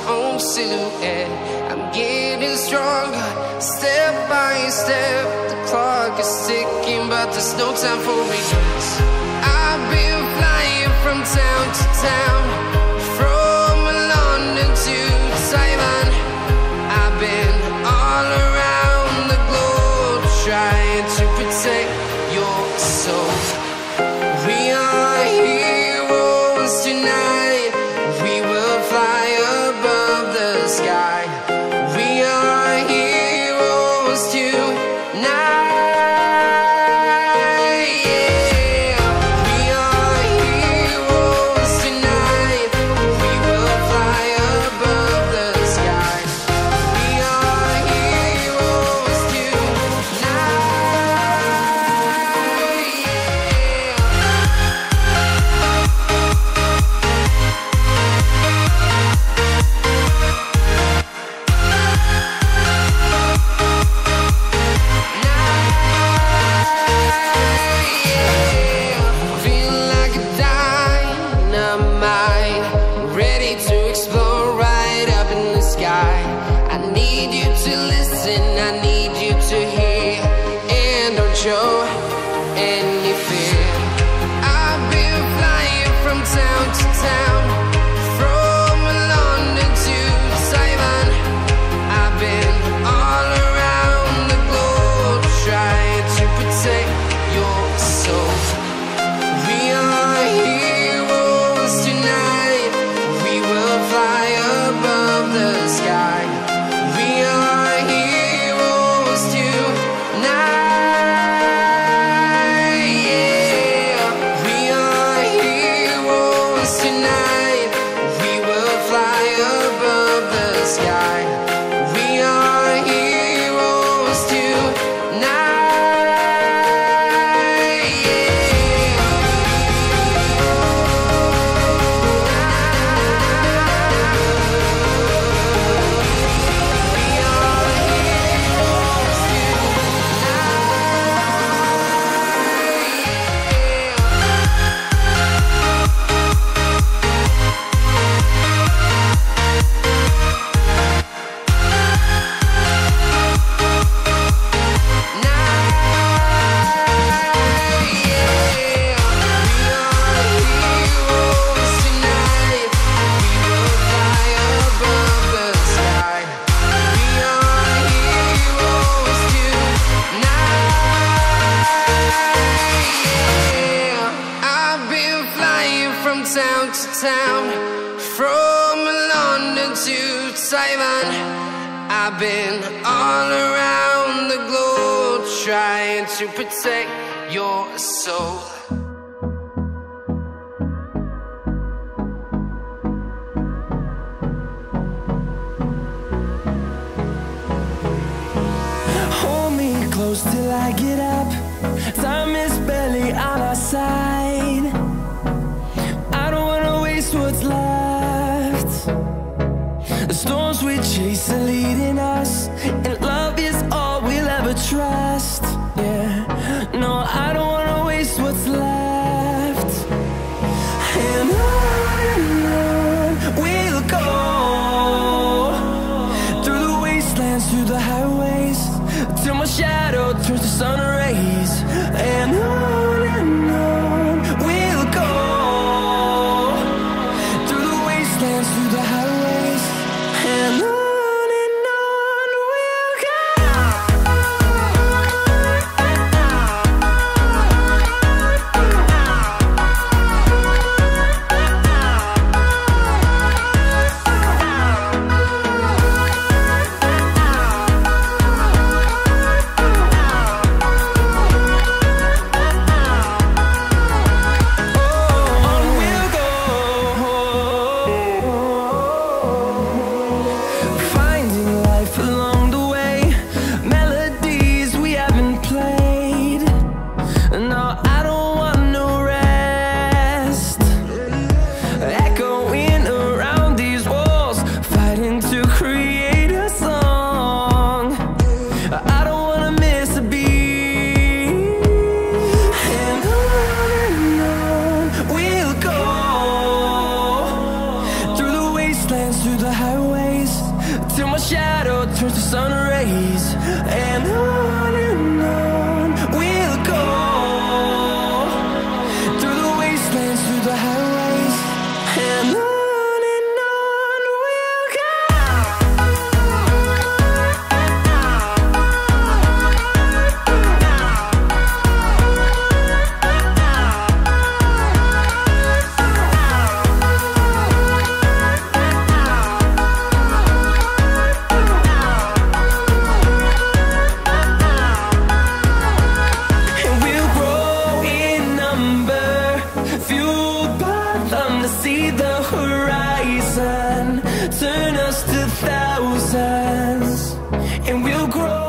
own silhouette. I'm getting stronger, step by step. The clock is ticking, but there's no time for regrets. I've been flying from town to town, from London to Taiwan. I've been all around the globe, trying to protect your soul. We are heroes tonight. We will fly above the sky. We are heroes tonight. Show any fear. I've been flying from town to town, from London to Taiwan. I've been all around the globe, trying to protect your soul. We are heroes tonight. We will fly above the sky. We are heroes tonight. Town to town, from London to Taiwan. I've been all around the globe, trying to protect your soul. Hold me close till I get up. Time is barely on our side. What's left? The storms we chase are leading us, and love is all we'll ever trust. Yeah, no, I don't wanna waste what's left. And on we'll go, through the wastelands, through the highways, till my shadow turns to sun rays. And on we'll go, through the highways, and on we'll till my shadow turns to sun rays. And on we'll go, through the wastelands, through the highways, and on we'll go. See the horizon turn us to thousands, and we'll grow.